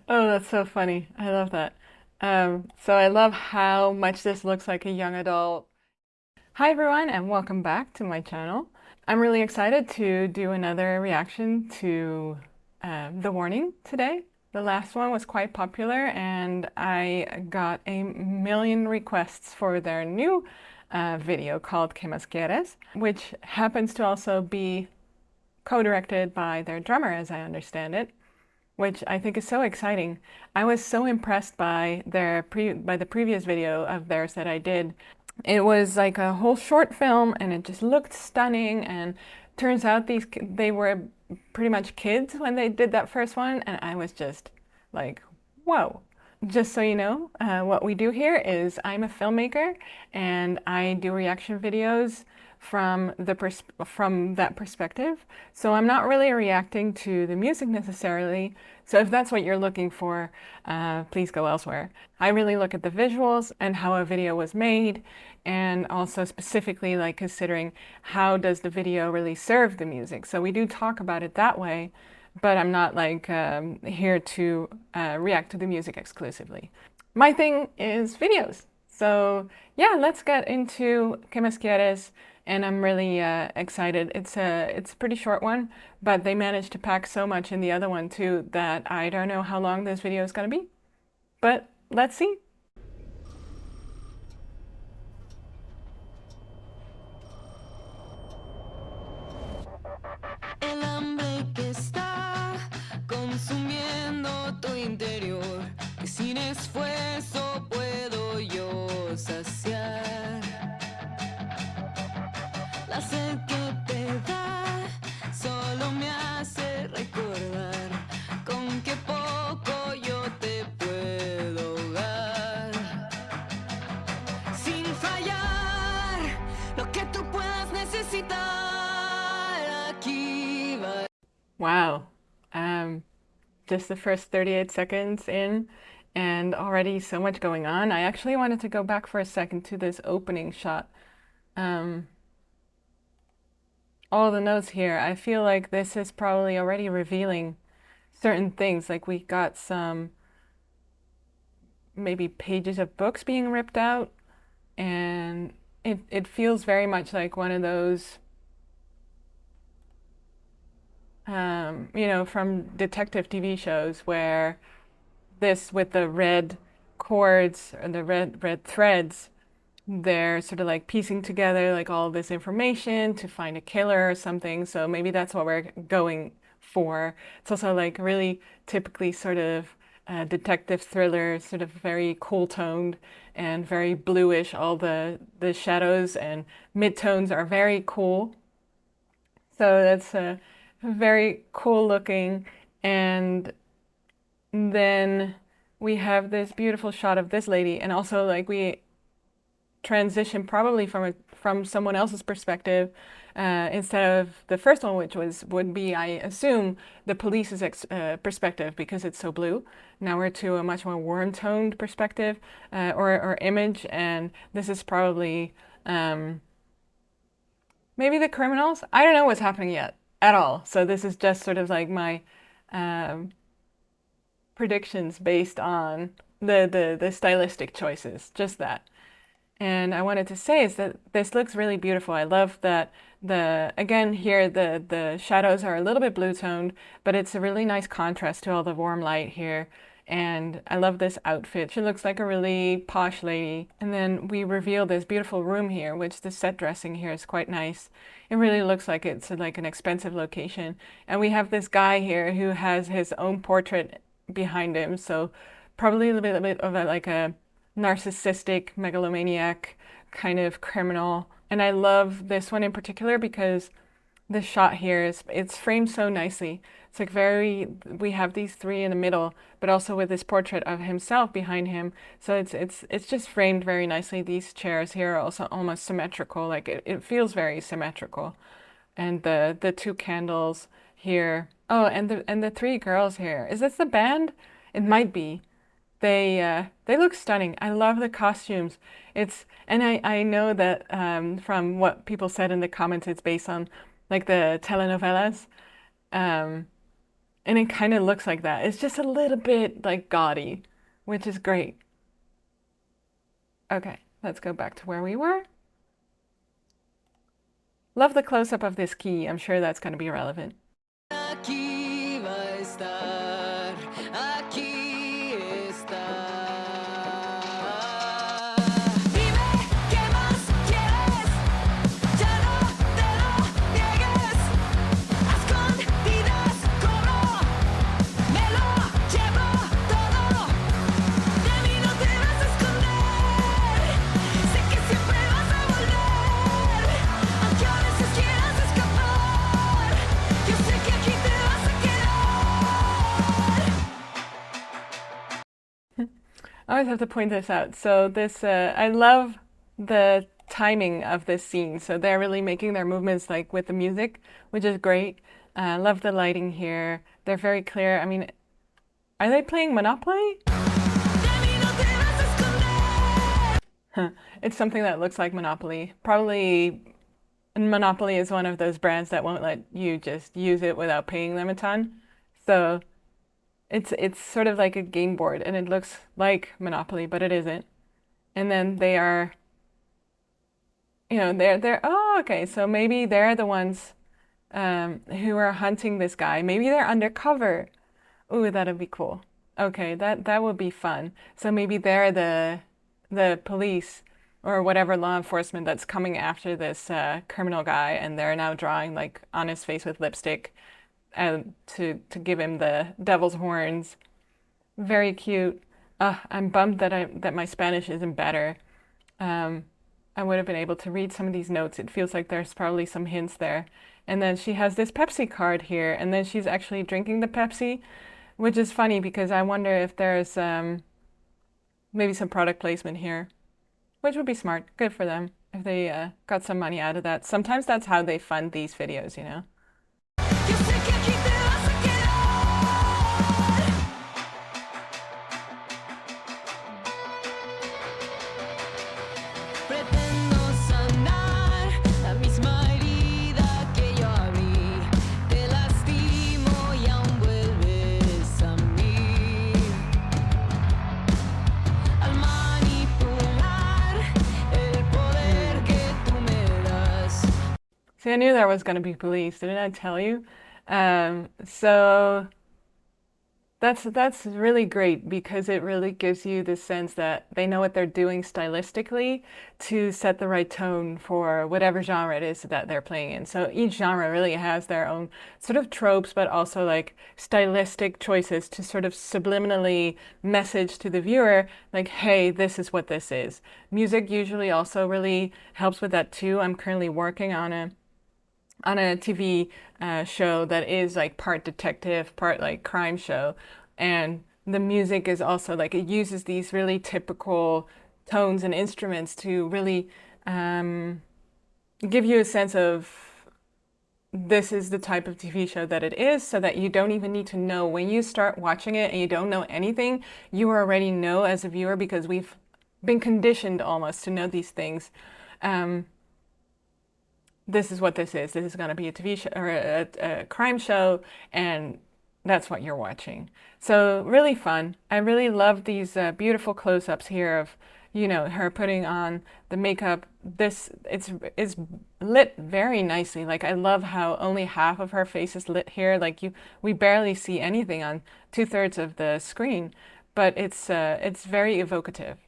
Oh, that's so funny. I love that. So I love how much this looks like a young adult. Hi everyone, and welcome back to my channel. I'm really excited to do another reaction to The Warning today. The last one was quite popular, and I got a million requests for their new video called Qué Mas Quieres, which happens to also be co-directed by their drummer, as I understand it, which I think is so exciting. I was so impressed by by the previous video of theirs that I did. It was like a whole short film and it just looked stunning, and turns out they were pretty much kids when they did that first one, and I was just like, whoa. Just so you know, what we do here is I'm a filmmaker and I do reaction videos from that perspective. So I'm not really reacting to the music necessarily. So if that's what you're looking for, please go elsewhere. I really look at the visuals and how a video was made, and also specifically like considering how does the video really serve the music. So we do talk about it that way, but I'm not like here to react to the music exclusively. My thing is videos. So yeah, let's get into Qué Mas Quieres, and I'm really excited. It's a pretty short one, but they managed to pack so much in the other one too that I don't know how long this video is gonna be, but let's see. El hambre que está consumiendo tu interior, que sin esfuerzo puedo yo saciar. La sed que te da solo me hace recordar con qué poco yo te puedo dar. Sin fallar, lo que tú puedas necesitar aquí va. Wow. Just the first 38 seconds in, and already so much going on. I actually wanted to go back for a second to this opening shot. Um, all the notes here, I feel like this is probably already revealing certain things. Like we got some maybe pages of books being ripped out, and it feels very much like one of those from detective TV shows where this with the red cords or the red threads, they're sort of like piecing together like all this information to find a killer or something. So maybe that's what we're going for. It's also like really typically sort of detective thriller, sort of very cool toned and very bluish. All the shadows and midtones are very cool. So that's very cool looking. And then we have this beautiful shot of this lady, and also like we transition probably from someone else's perspective instead of the first one, which would be, I assume, the police's perspective because it's so blue. Now we're to a much more warm-toned perspective or image, and this is probably maybe the criminals. I don't know what's happening yet at all. So this is just sort of like my um, predictions based on the stylistic choices, just that. And I wanted to say is that this looks really beautiful. I love that again here the shadows are a little bit blue toned, but it's a really nice contrast to all the warm light here. And I love this outfit. She looks like a really posh lady. And then we reveal this beautiful room here, which the set dressing here is quite nice. It really looks like it's like an expensive location. And we have this guy here who has his own portrait behind him. So probably a little bit of like a narcissistic, megalomaniac kind of criminal. And I love this one in particular because the shot here is it's framed so nicely. It's like we have these three in the middle, but also with this portrait of himself behind him. So it's just framed very nicely. These chairs here are also almost symmetrical, like it feels very symmetrical. And the two candles here. Oh, and the three girls here. Is this the band? It might be. They look stunning. I love the costumes. And I know that from what people said in the comments, it's based on like the telenovelas. Um, And it kind of looks like that. It's just a little bit like gaudy, which is great. Okay, let's go back to where we were. Love the close-up of this key. I'm sure that's going to be relevant. Aquí va a estar, aquí está. Dime qué más quieres, ya no te lo niegues. A escondidas cobro, me lo llevo todo. De mí no te vas a esconder, sé que siempre vas a volver. Aunque a veces quieras escapar, yo sé que aquí te vas a quedar. I always have to point this out. So this, I love the timing of this scene. So they're really making their movements like with the music, which is great. Love the lighting here. They're very clear. I mean, are they playing Monopoly? De mí no te vas a esconder. Huh. It's something that looks like Monopoly. Probably Monopoly is one of those brands that won't let you just use it without paying them a ton. So it's sort of like a game board and it looks like Monopoly, but it isn't. And then they are, they're oh, okay, so maybe they're the ones who are hunting this guy. Maybe they're undercover. Ooh, that'd be cool. Okay, that would be fun. So maybe they're the police or whatever law enforcement that's coming after this criminal guy, and they're now drawing like on his face with lipstick to give him the devil's horns. Very cute. I'm bummed that my Spanish isn't better. Um, I would have been able to read some of these notes. It feels like there's probably some hints there. And then she has this Pepsi card here, and then she's actually drinking the Pepsi, which is funny because I wonder if there's maybe some product placement here, which would be smart. Good for them if they got some money out of that. Sometimes that's how they fund these videos, you know? Yo sé que aquí te vas a quedar. Pretendo sanar la misma herida que yo abrí. Te lastimo y aún vuelves a mí. Al manipular el poder que tú me das. See, I knew there was going to be police, didn't I tell you? So that's really great because it really gives you the sense that they know what they're doing stylistically to set the right tone for whatever genre it is that they're playing in. So each genre really has their own sort of tropes, but also like stylistic choices to sort of subliminally message to the viewer, like, hey, this is what this is. Music usually also really helps with that too. I'm currently working on a TV show that is like part detective, part like crime show. And the music is also like it uses these really typical tones and instruments to really give you a sense of this is the type of TV show that it is, so that you don't even need to know when you start watching it and you don't know anything, you already know as a viewer because we've been conditioned almost to know these things. This is what this is. This is going to be a TV show or a crime show, and that's what you're watching. So really fun. I really love these beautiful close-ups here of, her putting on the makeup. It's lit very nicely. Like I love how only half of her face is lit here. Like we barely see anything on 2/3 of the screen, but it's very evocative.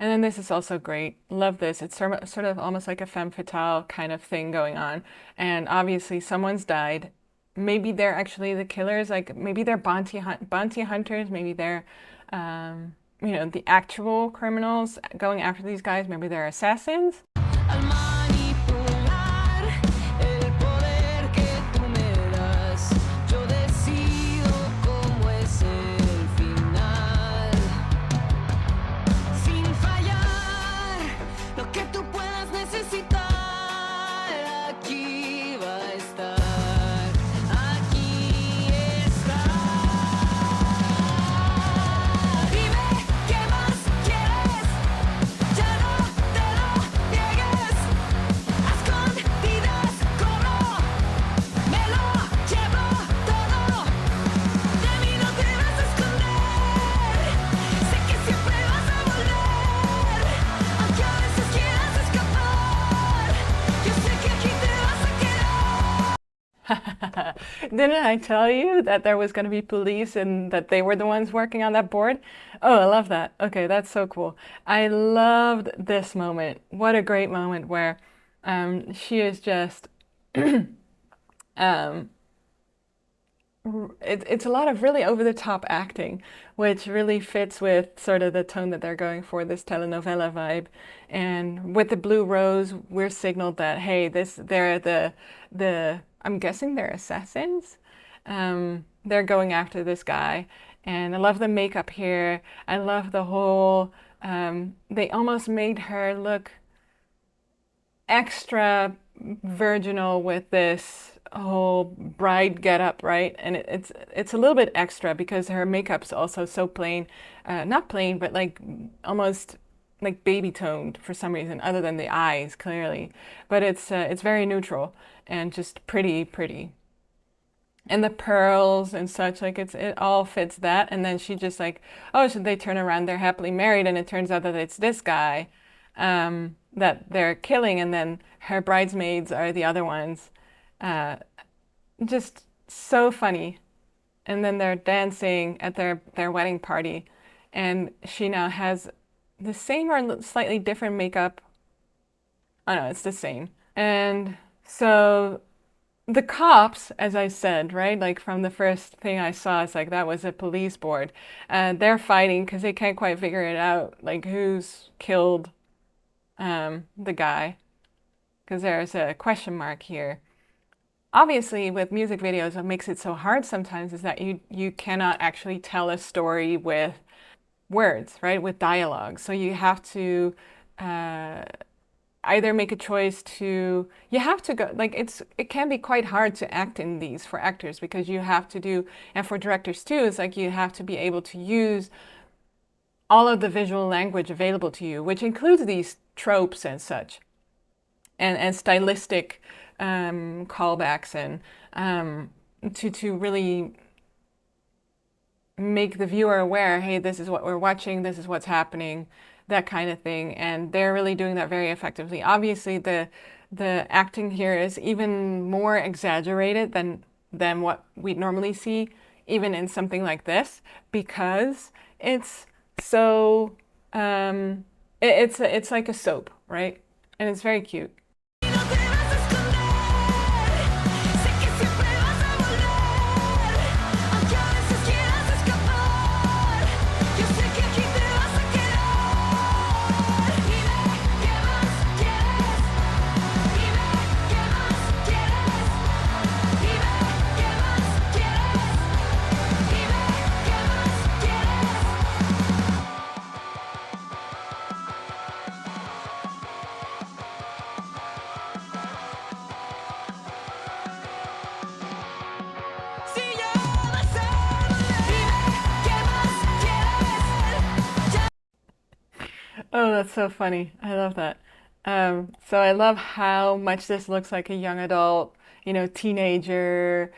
And then this is also great. Love this. It's sort of almost like a femme fatale kind of thing going on. And obviously someone's died. Maybe they're actually the killers. Like maybe they're bounty hunters. Maybe they're, the actual criminals going after these guys. Maybe they're assassins. Al manipular el poder que tú me das, yo decido cómo es el final. Sin fallar, lo que tú puedas necesitar, aquí va a estar, aquí está. Dime qué más quieres, ya no te lo niegues. Didn't I tell you that there was going to be police and that they were the ones working on that board? Oh, I love that. Okay, that's so cool. I loved this moment. What a great moment where she is just um, it's a lot of really over the top acting, which really fits with sort of the tone that they're going for, this telenovela vibe. And with the blue rose, we're signaled that hey, this they're the I'm guessing they're assassins. They're going after this guy, and I love the makeup here. I love the whole. They almost made her look extra virginal with this whole bride getup, right? And it's a little bit extra because her makeup's also so plain, not plain, but like almost like baby toned for some reason, other than the eyes, clearly. But it's very neutral and just pretty, pretty. And the pearls and such, like it all fits that. And then she just like, oh, should they turn around? They're happily married, and it turns out that it's this guy that they're killing, and then her bridesmaids are the other ones. Uh, just so funny. And then they're dancing at their wedding party, and she now has the same or slightly different makeup. Oh no, it's the same. And so the cops, as I said, right, like from the first thing I saw, it's like that was a police board. They're fighting because they can't quite figure it out, like who's killed the guy, because there's a question mark here. Obviously, with music videos, what makes it so hard sometimes is that you cannot actually tell a story with words, right, with dialogue. So you have to uh, either make a choice to you have to go like it can be quite hard to act in these for actors because you have to do and for directors too, it's like you have to be able to use all of the visual language available to you, which includes these tropes and such, and stylistic callbacks and to really make the viewer aware, hey, this is what we're watching, this is what's happening, that kind of thing. And they're really doing that very effectively. Obviously, the acting here is even more exaggerated than what we normally see, even in something like this, because it's so it's like a soap, right? And it's very cute. Y no te vas a esconder, sé que siempre vas a volver, aunque a veces quieras escapar, yo sé que aquí te vas a quedar. Dime qué más quieres, dime qué más quieres, dime qué más quieres, dime qué más quieres. Si yo vas a volver, dime qué más quieres. Ya Oh, that's so funny. I love that. So I love how much this looks like a young adult, teenager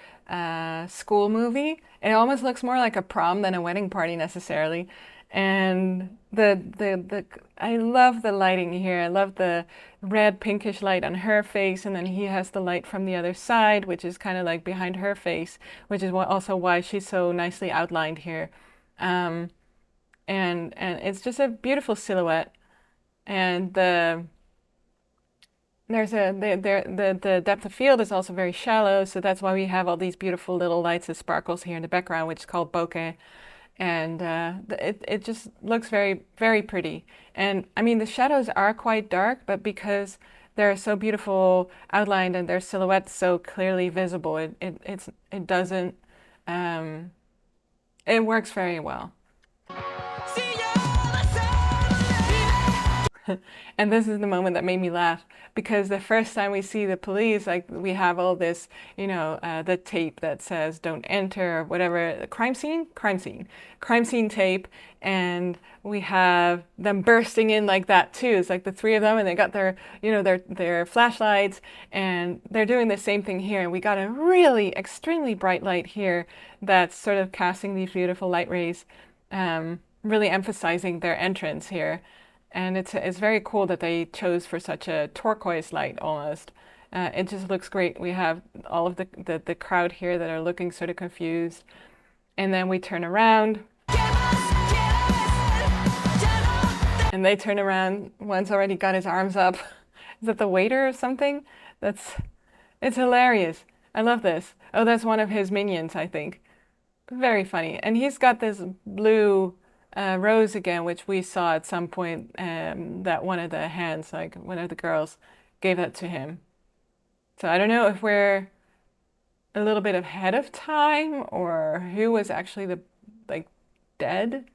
school movie. It almost looks more like a prom than a wedding party necessarily. And I love the lighting here. I love the red pinkish light on her face, and then he has the light from the other side, which is kind of like behind her face, which is also why she's so nicely outlined here. Um, and it's just a beautiful silhouette. And the depth of field is also very shallow, so that's why we have all these beautiful little lights and sparkles here in the background, which is called bokeh. And it just looks very, very pretty. And I mean, the shadows are quite dark, but because they're so beautiful outlined and their silhouettes so clearly visible, it doesn't it works very well. si yo vas a volver, dime. And this is the moment that made me laugh because the first time we see the police, like we have all this, the tape that says "Don't enter" or whatever, crime scene tape, and we have them bursting in like that too. It's like the three of them, and they got their flashlights, and they're doing the same thing here. And we got a really extremely bright light here that's sort of casting these beautiful light rays, really emphasizing their entrance here. And it's very cool that they chose for such a turquoise light almost. It just looks great. We have all of the crowd here that are looking sort of confused. And then we turn around. And they turn around. One's already got his arms up. Is that the waiter or something? It's hilarious. I love this. Oh, that's one of his minions, I think. Very funny. And he's got this blue rose again, which we saw at some point that one of the hands, like one of the girls, gave that to him. So I don't know if we're a little bit ahead of time or who was actually the like dead.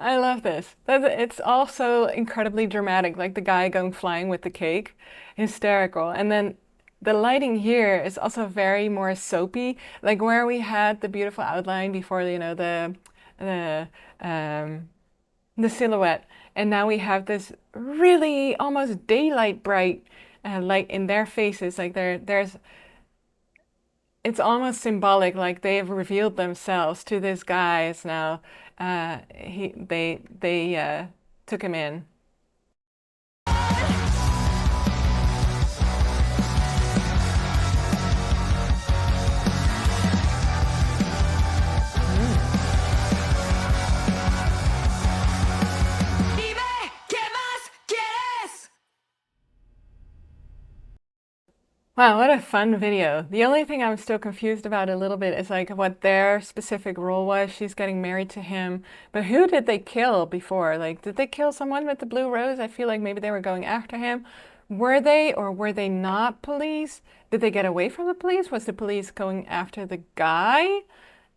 I love this. It's also incredibly dramatic, like the guy going flying with the cake. Hysterical. And then the lighting here is also very more soapy, like where we had the beautiful outline before, the um, the silhouette, and now we have this really almost daylight bright light in their faces. Like there's it's almost symbolic, like they've revealed themselves to this guy. It's now they took him in. Dime, ¿qué más quieres? Wow, what a fun video. The only thing I'm still confused about a little bit is like what their specific role was. She's getting married to him, but who did they kill before? Like, did they kill someone with the blue rose? I feel like maybe they were going after him. Were they or were they not police? Did they get away from the police? Was the police going after the guy?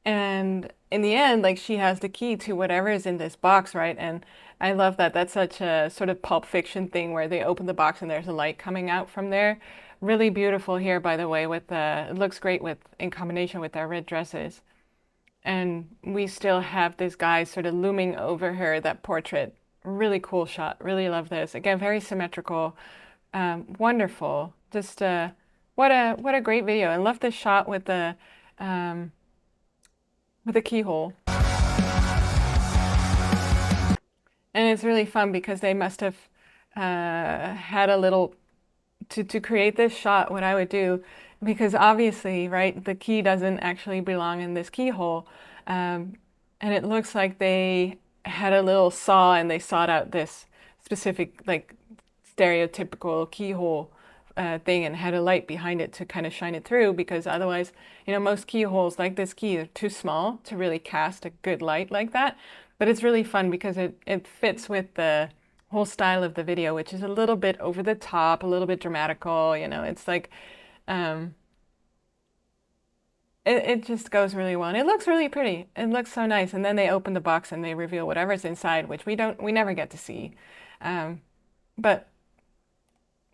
And in the end, like she has the key to whatever is in this box, right? And I love that. That's such a sort of Pulp Fiction thing where they open the box and there's a light coming out from there. Really beautiful here, by the way, with the, it looks great with in combination with their red dresses. And we still have this guy sort of looming over her, that portrait. Really cool shot. Really love this. Again, very symmetrical. Wonderful. Just what a great video. I love this shot um, with the keyhole. And it's really fun because they must have had a little to create this shot, what I would do, because obviously, right, the key doesn't actually belong in this keyhole. And it looks like they had a little saw and they sawed out this specific, like, stereotypical keyhole thing and had a light behind it to kind of shine it through because otherwise, most keyholes like this key are too small to really cast a good light like that. But it's really fun because it fits with the whole style of the video, which is a little bit over the top, a little bit dramatical, it's like um, it just goes really well. And it looks really pretty. It looks so nice. And then they open the box and they reveal whatever's inside, which we never get to see. But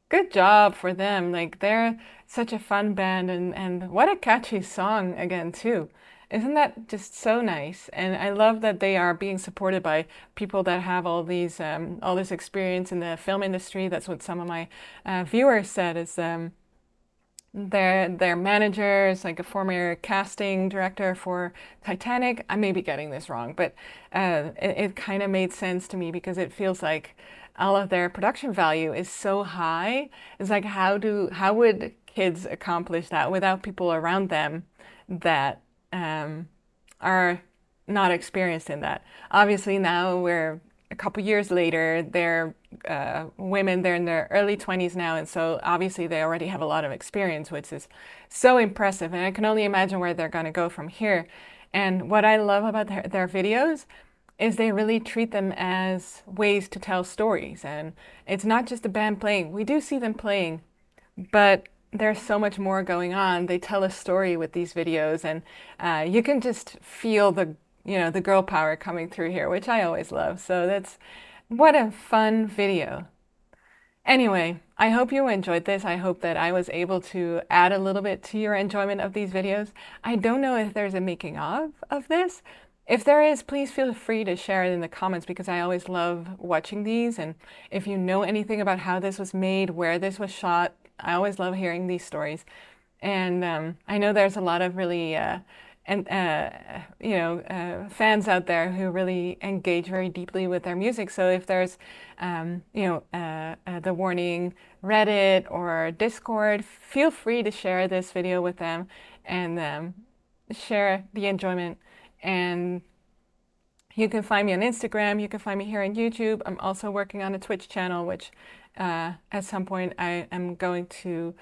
good job for them. Like they're such a fun band and what a catchy song again too. Isn't that just so nice? And I love that they are being supported by people that have all this experience in the film industry. That's what some of my viewers said is their managers, like a former casting director for Titanic. I may be getting this wrong, but it kind of made sense to me because it feels like all of their production value is so high. It's like how would kids accomplish that without people around them that are not experienced in that? Obviously, now we're a couple years later, they're women, they're in their early 20s now, and so obviously they already have a lot of experience, which is so impressive. And I can only imagine where they're going to go from here. And what I love about their videos is they really treat them as ways to tell stories. And it's not just the band playing. We do see them playing, but there's so much more going on. They tell a story with these videos, and you can just feel the girl power coming through here, which I always love. So what a fun video. Anyway, I hope you enjoyed this. I hope that I was able to add a little bit to your enjoyment of these videos. I don't know if there's a making of this. If there is, please feel free to share it in the comments because I always love watching these. And if you know anything about how this was made, where this was shot, I always love hearing these stories. And I know there's a lot of really fans out there who really engage very deeply with their music. So if there's the Warning Reddit or Discord, feel free to share this video with them and share the enjoyment. And you can find me on Instagram. You can find me here on YouTube. I'm also working on a Twitch channel, which at some point I am going to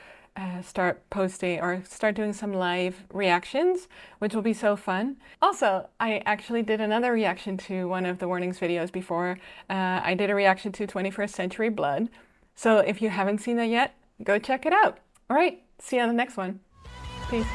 start posting or start doing some live reactions, which will be so fun. Also, I actually did another reaction to one of the Warnings videos before. I did a reaction to 21st Century Blood. So if you haven't seen that yet, go check it out. All right, see you on the next one. Peace.